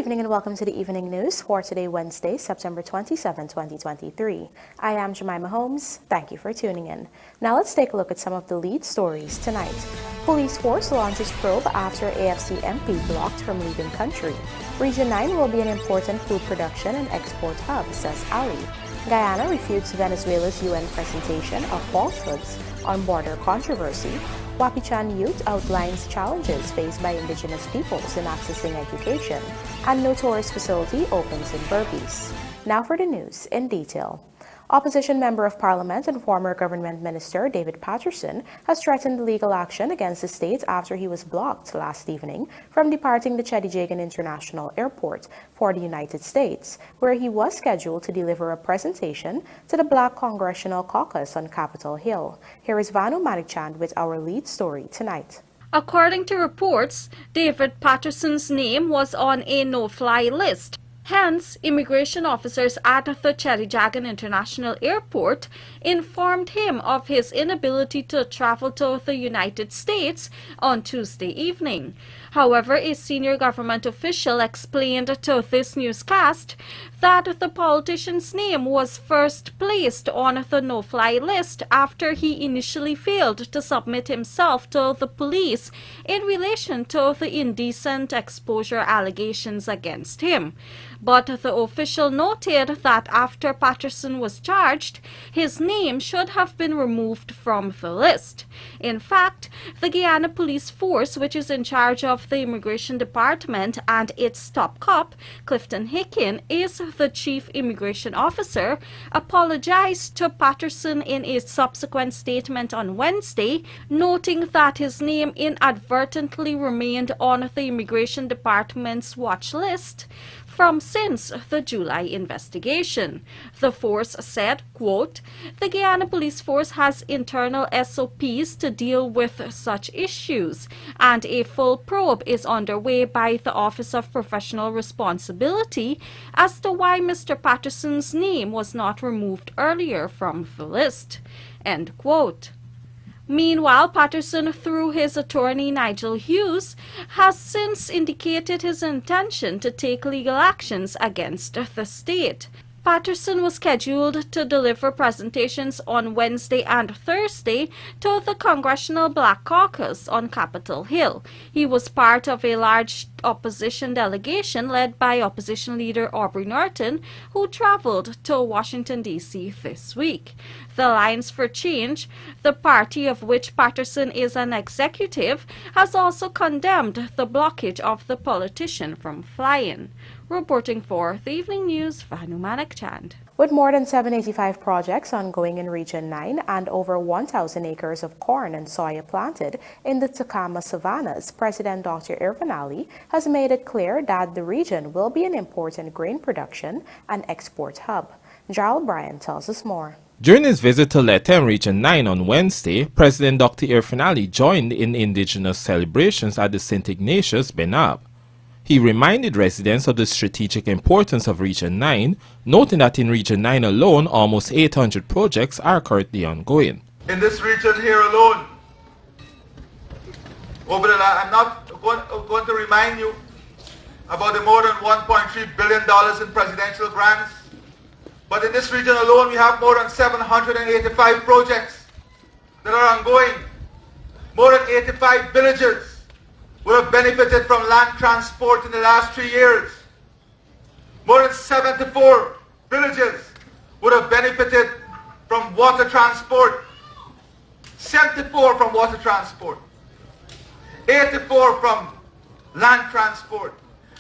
evening and welcome to the Evening News for today, Wednesday, September 27, 2023. I am Jemima Holmes. Thank you for tuning in. Now let's take a look at some of the lead stories tonight. Police force launches probe after AFC MP blocked from leaving country. Region 9 will be an important food production and export hub, says Ali. Guyana refutes Venezuela's UN presentation of falsehoods on border controversy. WAPICHAN youth outlines challenges faced by Indigenous peoples in accessing education, and no tourist facility opens in BERBICE. Now for the news in detail. Opposition Member of Parliament and former Government Minister David Patterson has threatened legal action against the state after he was blocked last evening from departing the Chedijagan International Airport for the United States, where he was scheduled to deliver a presentation to the Black Congressional Caucus on Capitol Hill. Here is VENEZUELA'S with our lead story tonight. According to reports, David Patterson's name was on a no-fly list. Hence, immigration officers at the Chedijagan International Airport informed him of his inability to travel to the United States on Tuesday evening. However, a senior government official explained to this newscast that the politician's name was first placed on the no-fly list after he initially failed to submit himself to the police in relation to the indecent exposure allegations against him. But the official noted that after Patterson was charged, his name should have been removed from the list. In fact, the Guyana police force, which is in charge of the Immigration Department, and its top cop, Clifton Hicken, is the chief immigration officer, apologized to Patterson in a subsequent statement on Wednesday, noting that his name inadvertently remained on the Immigration Department's watch list since the July investigation. The force said, quote, "The Guyana Police Force has internal SOPs to deal with such issues, and a full probe is underway by the Office of Professional Responsibility as to why Mr. Patterson's name was not removed earlier from the list." End quote. Meanwhile, Patterson, through his attorney Nigel Hughes, has since indicated his intention to take legal actions against the state. Patterson was scheduled to deliver presentations on Wednesday and Thursday to the Congressional Black Caucus on Capitol Hill. He was part of a large opposition delegation led by opposition leader Aubrey Norton, who traveled to Washington, D.C. this week. The Alliance for Change, the party of which Patterson is an executive, has also condemned the blockage of the politician from flying. Reporting for the Evening News, VENEZUELA'S. With more than 785 projects ongoing in Region 9 and over 1,000 acres of corn and soya planted in the Tacoma savannas, President Dr. Irfaan Ali has made it clear that the region will be an important grain production and export hub. Gerald Bryan tells us more. During his visit to Lethem Region 9 on Wednesday, President Dr. Irfaan Ali joined in Indigenous celebrations at the St. Ignatius Benab. He reminded residents of the strategic importance of Region 9, noting that in Region 9 alone, almost 800 projects are currently ongoing. In this region here alone, I'm not going to remind you about the more than $1.3 billion in presidential grants, but in this region alone, we have more than 785 projects that are ongoing. More than 85 villages would have benefited from land transport in the last 3 years. More than 74 villages would have benefited from water transport. 74 from water transport. 84 from land transport.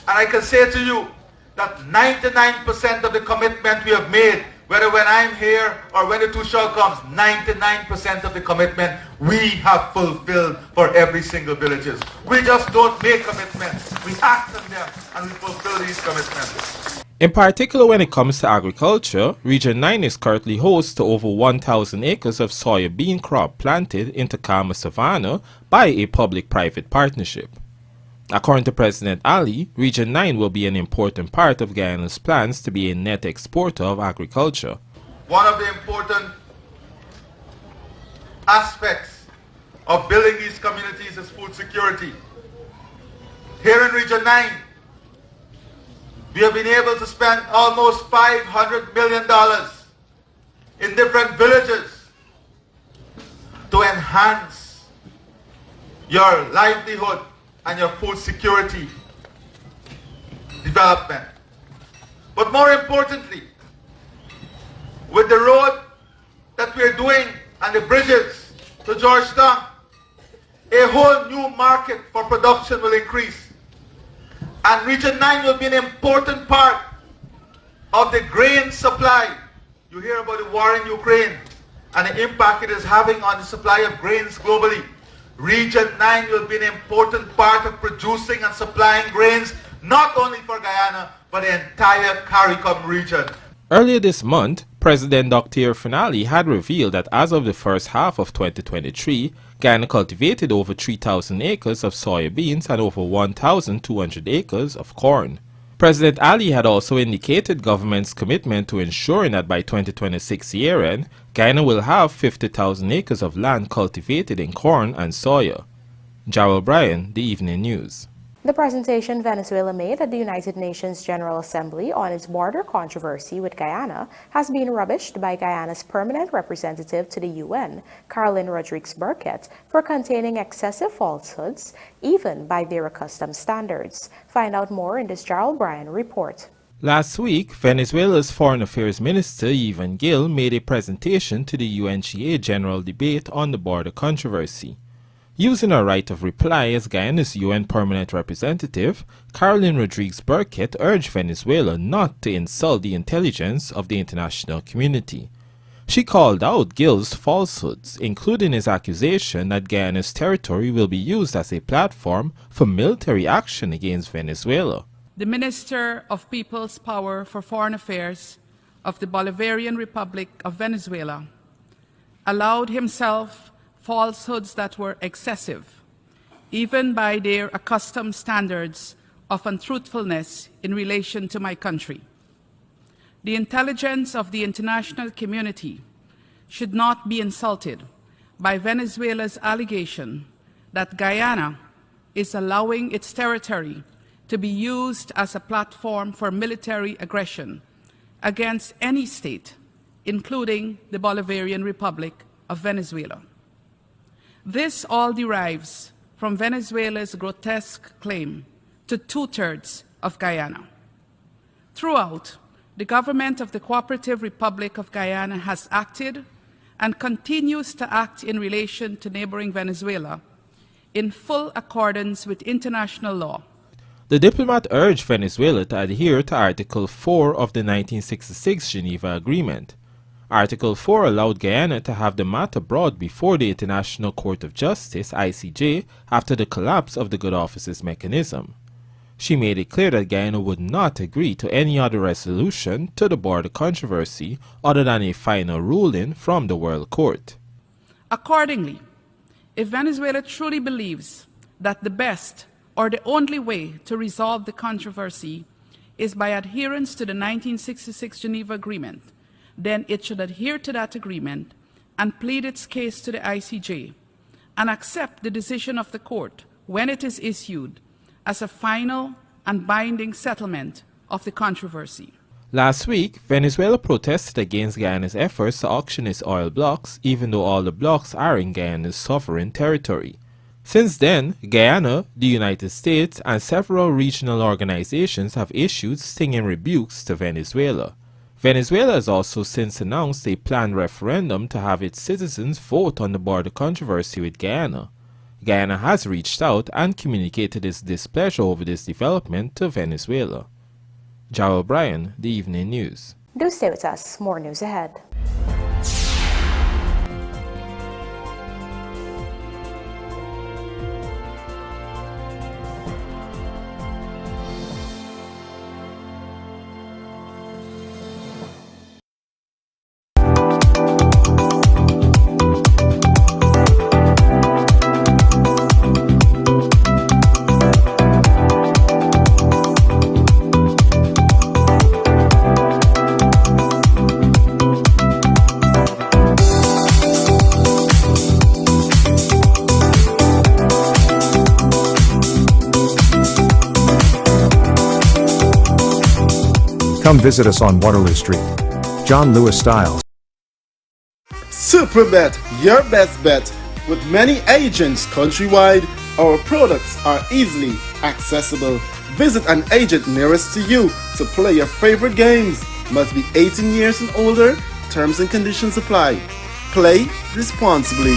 And I can say to you that 99% of the commitment we have made, whether when I'm here or when the Tushal comes, 99% of the commitment we have fulfilled for every single villages. We just don't make commitments. We act on them and we fulfill these commitments. In particular, when it comes to agriculture, Region 9 is currently host to over 1,000 acres of soybean crop planted in Tacoma Savanna by a public-private partnership. According to President Ali, Region 9 will be an important part of Guyana's plans to be a net exporter of agriculture. One of the important aspects of building these communities is food security. Here in Region 9, We have been able to spend almost $500 million in different villages to enhance your livelihood and your food security development. But more importantly, with the road that we're doing and the bridges to Georgetown, a whole new market for production will increase. And Region 9 will be an important part of the grain supply. You hear about the war in Ukraine and the impact it is having on the supply of grains globally. Region 9 will be an important part of producing and supplying grains, not only for Guyana, but the entire CARICOM region. Earlier this month, President Dr. Finale had revealed that as of the first half of 2023, Guyana cultivated over 3,000 acres of soybeans and over 1,200 acres of corn. President Ali had also indicated government's commitment to ensuring that by 2026 year-end, Guyana will have 50,000 acres of land cultivated in corn and soya. Jarrell Bryan, The Evening News. The presentation Venezuela made at the United Nations General Assembly on its border controversy with Guyana has been rubbished by Guyana's permanent representative to the UN, Caroline Rodriguez-Burkett, for containing excessive falsehoods, even by their accustomed standards. Find out more in this Jarrell Bryan report. Last week, Venezuela's Foreign Affairs Minister Yvan Gill made a presentation to the UNGA General Debate on the border controversy. Using her right of reply as Guyana's UN Permanent Representative, Caroline Rodriguez-Burkett urged Venezuela not to insult the intelligence of the international community. She called out Gill's falsehoods, including his accusation that Guyana's territory will be used as a platform for military action against Venezuela. The Minister of People's Power for Foreign Affairs of the Bolivarian Republic of Venezuela allowed himself falsehoods that were excessive, even by their accustomed standards of untruthfulness in relation to my country. The intelligence of the international community should not be insulted by Venezuela's allegation that Guyana is allowing its territory to be used as a platform for military aggression against any state, including the Bolivarian Republic of Venezuela. This all derives from Venezuela's grotesque claim to 2/3 of Guyana. Throughout, the government of the Cooperative Republic of Guyana has acted and continues to act in relation to neighboring Venezuela in full accordance with international law. The diplomat urged Venezuela to adhere to Article 4 of the 1966 Geneva Agreement. Article 4 allowed Guyana to have the matter brought before the International Court of Justice, ICJ, after the collapse of the Good Offices mechanism. She made it clear that Guyana would not agree to any other resolution to the border controversy other than a final ruling from the World Court. Accordingly, if Venezuela truly believes that the best or the only way to resolve the controversy is by adherence to the 1966 Geneva Agreement, then it should adhere to that agreement and plead its case to the ICJ and accept the decision of the court when it is issued as a final and binding settlement of the controversy. Last week, Venezuela protested against Guyana's efforts to auction its oil blocks, even though all the blocks are in Guyana's sovereign territory. Since then, Guyana, the United States, and several regional organizations have issued stinging rebukes to Venezuela. Venezuela has also since announced a planned referendum to have its citizens vote on the border controversy with Guyana. Guyana has reached out and communicated its displeasure over this development to Venezuela. Jarrell Bryan, The Evening News. Do stay with us. More news ahead. Come visit us on Waterloo Street. John Lewis Styles. Superbet, your best bet. With many agents countrywide, our products are easily accessible. Visit an agent nearest to you to play your favorite games. Must be 18 years and older. Terms and conditions apply. Play responsibly.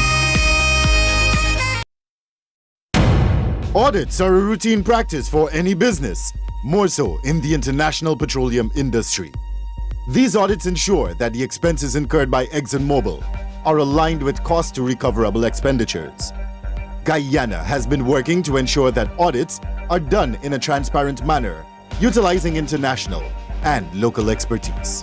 Audits are a routine practice for any business, more so in the international petroleum industry. These audits ensure that the expenses incurred by ExxonMobil are aligned with cost to recoverable expenditures. Guyana has been working to ensure that audits are done in a transparent manner, utilizing international and local expertise.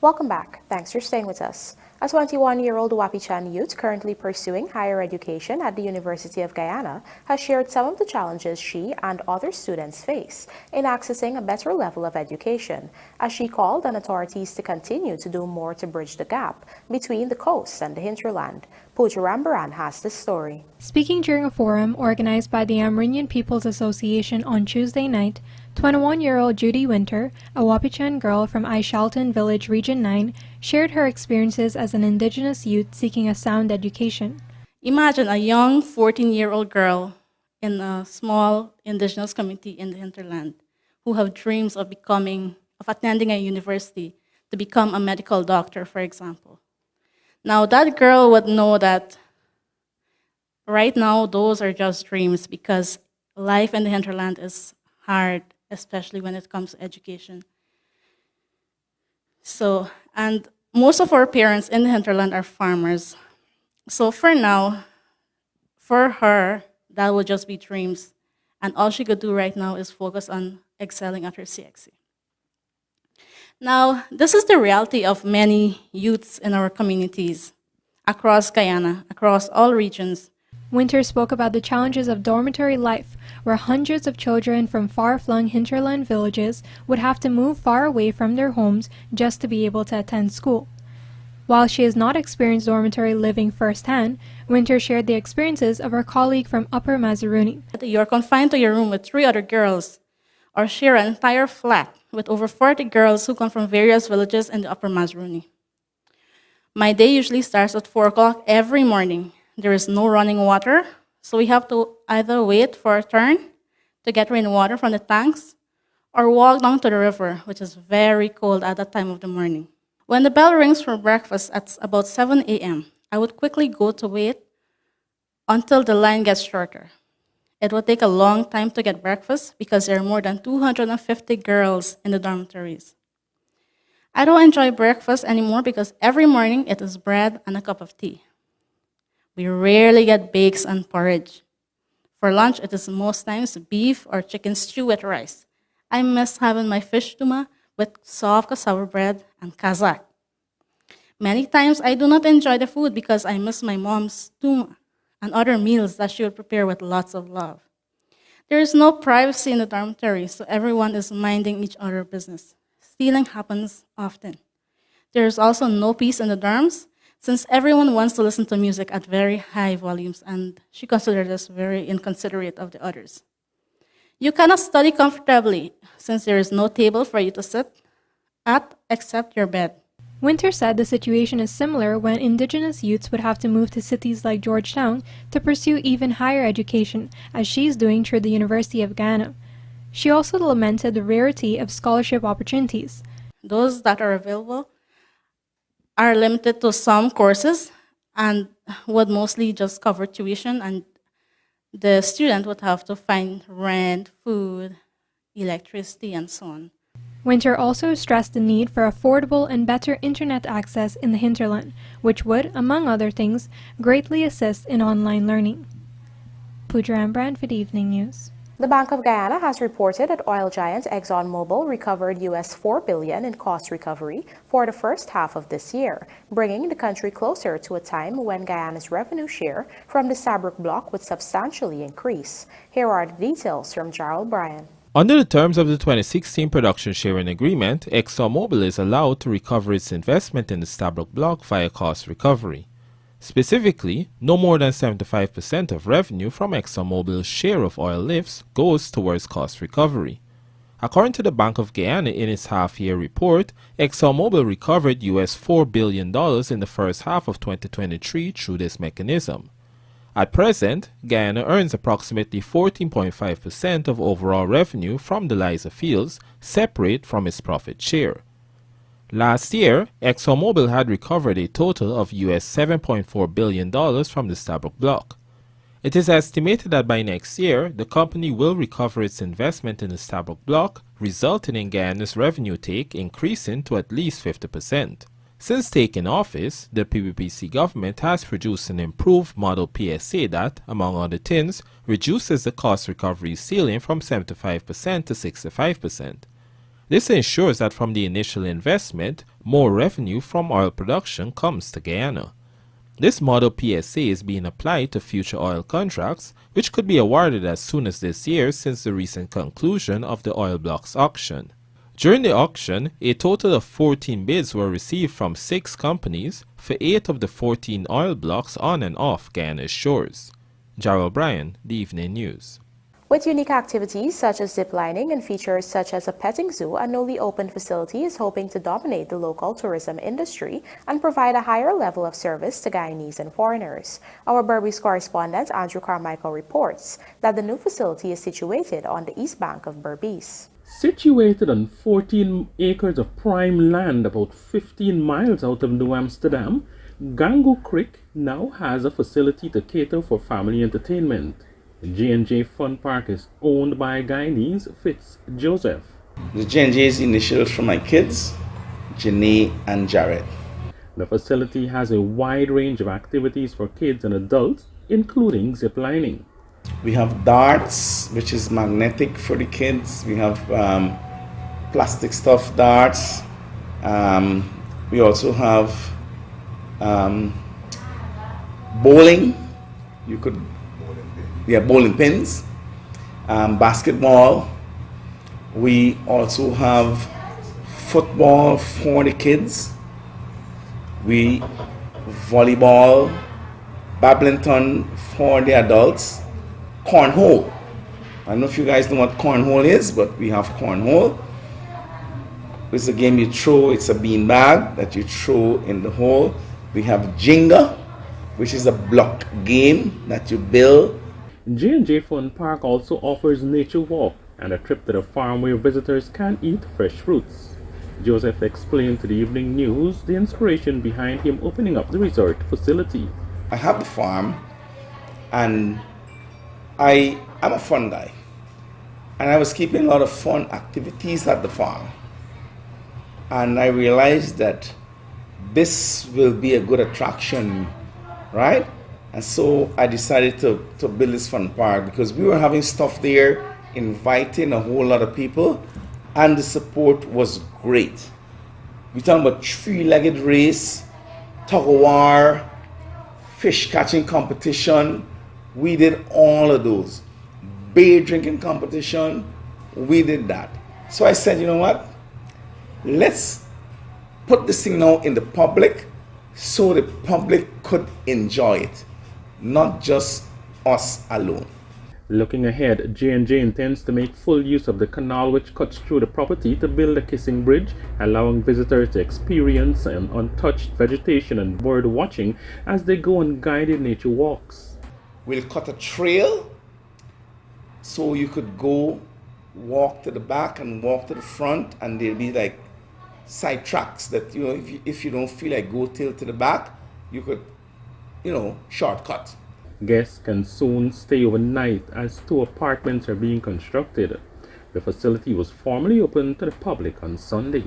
Welcome back. Thanks for staying with us. A 21-year-old WAPICHAN youth currently pursuing higher education at the University of Guyana has shared some of the challenges she and other students face in accessing a better level of education, as she called on authorities to continue to do more to bridge the gap between the coast and the hinterland. Pooja Rambaran has this story. Speaking during a forum organized by the Amerindian People's Association on Tuesday night, 21-year-old Judy Winter, a Wapichan girl from Aishalton Village, Region 9, shared her experiences as an Indigenous youth seeking a sound education. Imagine a young 14-year-old girl in a small Indigenous community in the hinterland who have dreams of attending a university to become a medical doctor, for example. Now, that girl would know that right now those are just dreams because life in the hinterland is hard, especially when it comes to education. So, and most of our parents in the hinterland are farmers. So for now, for her, that would just be dreams. And all she could do right now is focus on excelling at her CXC. Now, this is the reality of many youths in our communities across Guyana, across all regions. Winter spoke about the challenges of dormitory life, where hundreds of children from far-flung hinterland villages would have to move far away from their homes just to be able to attend school. While she has not experienced dormitory living firsthand, Winter shared the experiences of her colleague from Upper Mazaruni. You're confined to your room with 3 other girls, or share an entire flat with over 40 girls who come from various villages in the Upper Mazaruni. My day usually starts at 4 o'clock every morning. There is no running water, so we have to either wait for a turn to get rainwater from the tanks or walk down to the river, which is very cold at that time of the morning. When the bell rings for breakfast at about 7 a.m., I would quickly go to wait until the line gets shorter. It would take a long time to get breakfast because there are more than 250 girls in the dormitories. I don't enjoy breakfast anymore because every morning it is bread and a cup of tea. We rarely get bakes and porridge. For lunch, it is most times beef or chicken stew with rice. I miss having my fish tuma with soft cassava bread and kazak. Many times, I do not enjoy the food because I miss my mom's tuma and other meals that she would prepare with lots of love. There is no privacy in the dormitory, so everyone is minding each other's business. Stealing happens often. There is also no peace in the dorms, since everyone wants to listen to music at very high volumes, and she considered this very inconsiderate of the others. You cannot study comfortably, since there is no table for you to sit at except your bed. Winter said the situation is similar when Indigenous youths would have to move to cities like Georgetown to pursue even higher education, as she's doing through the University of Guyana. She also lamented the rarity of scholarship opportunities. Those that are available are limited to some courses and would mostly just cover tuition, and the student would have to find rent, food, electricity, and so on. Winter also stressed the need for affordable and better internet access in the hinterland, which would, among other things, greatly assist in online learning. Pooja Rambaran for the Evening News. The Bank of Guyana has reported that oil giant ExxonMobil recovered US $4 billion in cost recovery for the first half of this year, bringing the country closer to a time when Guyana's revenue share from the Sabruk block would substantially increase. Here are the details from Gerald Bryan. Under the terms of the 2016 Production Sharing Agreement, ExxonMobil is allowed to recover its investment in the Stabroek Block via cost recovery. Specifically, no more than 75% of revenue from ExxonMobil's share of oil lifts goes towards cost recovery. According to the Bank of Guyana in its half-year report, ExxonMobil recovered US $4 billion in the first half of 2023 through this mechanism. At present, Guyana earns approximately 14.5% of overall revenue from the Liza fields, separate from its profit share. Last year, ExxonMobil had recovered a total of US $7.4 billion from the Stabroek Block. It is estimated that by next year, the company will recover its investment in the Stabroek Block, resulting in Guyana's revenue take increasing to at least 50%. Since taking office, the PPPC government has produced an improved model PSA that, among other things, reduces the cost recovery ceiling from 75% to 65%. This ensures that from the initial investment, more revenue from oil production comes to Guyana. This model PSA is being applied to future oil contracts, which could be awarded as soon as this year since the recent conclusion of the oil blocks auction. During the auction, a total of 14 bids were received from 6 companies for 8 of the 14 oil blocks on and off Guyana's shores. Jarrell Bryan, The Evening News. With unique activities such as ziplining and features such as a petting zoo, a newly opened facility is hoping to dominate the local tourism industry and provide a higher level of service to Guyanese and foreigners. Our BERBICE correspondent Andrew Carmichael reports that the new facility is situated on the east bank of BERBICE. Situated on 14 acres of prime land about 15 miles out of New Amsterdam, Gango Creek now has a facility to cater for family entertainment. The J&J Fun Park is owned by Guyanese Fitz Joseph. The J&J is initials for my kids, Janae and Jared. The facility has a wide range of activities for kids and adults, including ziplining. We have darts, which is magnetic for the kids. We have plastic stuffed darts. We also have bowling. We have bowling pins, basketball. We also have football for the kids. We volleyball, badminton for the adults, cornhole. I don't know if you guys know what cornhole is, but we have cornhole. It's a game you throw, it's a bean bag that you throw in the hole. We have Jenga, which is a block game that you build. J&J Fun Park also offers nature walk and a trip to the farm where visitors can eat fresh fruits. Joseph explained to the Evening News the inspiration behind him opening up the resort facility. I have the farm and I'm a fun guy. And I was keeping a lot of fun activities at the farm. And I realized that this will be a good attraction, right? And so I decided to build this fun park because we were having stuff there, inviting a whole lot of people, and the support was great. We're talking about 3-legged race, tug-of-war, fish catching competition. We did all of those. Beer drinking competition, we did that. So I said, you know what? Let's put this thing now in the public so the public could enjoy it. Not just us alone. Looking ahead, J&J intends to make full use of the canal which cuts through the property to build a kissing bridge, allowing visitors to experience an untouched vegetation and bird watching as they go on guided nature walks. We'll cut a trail so you could go walk to the back and walk to the front, and there'll be like side tracks that, you know, if you don't feel like go till to the back, you could, you know, shortcut. Guests can soon stay overnight as 2 apartments are being constructed. The facility was formally opened to the public on Sunday.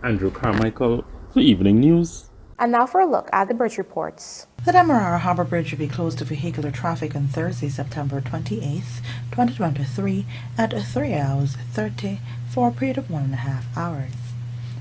Andrew Carmichael, The Evening News. And now for a look at the bridge reports. The Demerara Harbour Bridge will be closed to vehicular traffic on Thursday, September 28th, 2023 at 3 hours 30 for a period of 1.5 hours.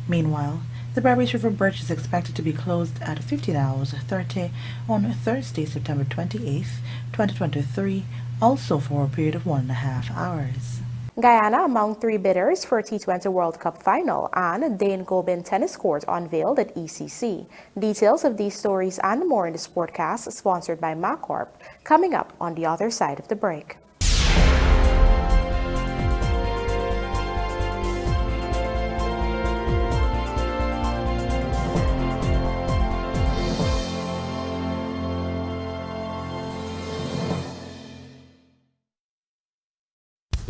Meanwhile, the BERBICE River Bridge is expected to be closed at 15 hours 30 on Thursday, September 28th, 2023, also for a period of 1.5 hours. Guyana among 3 bidders for T20 World Cup final, and Dane Gobin tennis court unveiled at ECC. Details of these stories and more in the Sportcast, sponsored by MacCorp, coming up on the other side of the break.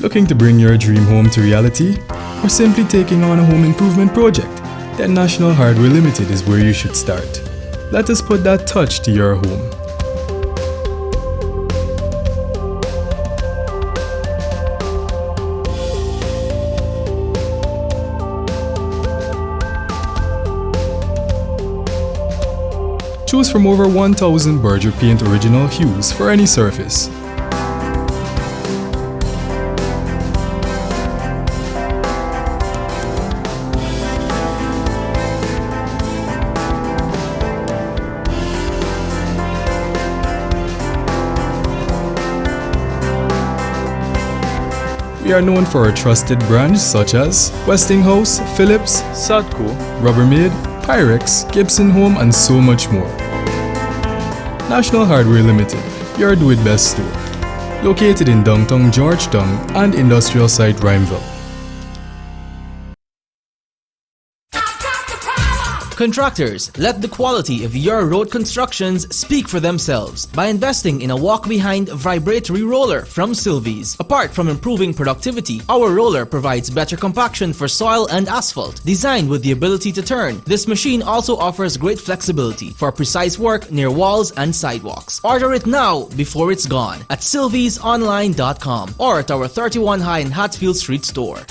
Looking to bring your dream home to reality? Or simply taking on a home improvement project? Then National Hardware Limited is where you should start. Let us put that touch to your home. Choose from over 1,000 Berger Paint original hues for any surface. We are known for our trusted brands such as Westinghouse, Philips, Sadco, Rubbermaid, Pyrex, Gibson Home, and so much more. National Hardware Limited, your do-it-best store. Located in downtown Georgetown and industrial site Rhymeville. Contractors, let the quality of your road constructions speak for themselves by investing in a walk-behind vibratory roller from Sylvies. Apart from improving productivity, our roller provides better compaction for soil and asphalt. Designed with the ability to turn, this machine also offers great flexibility for precise work near walls and sidewalks. Order it now before it's gone at sylviesonline.com or at our 31 High and Hatfield Street store.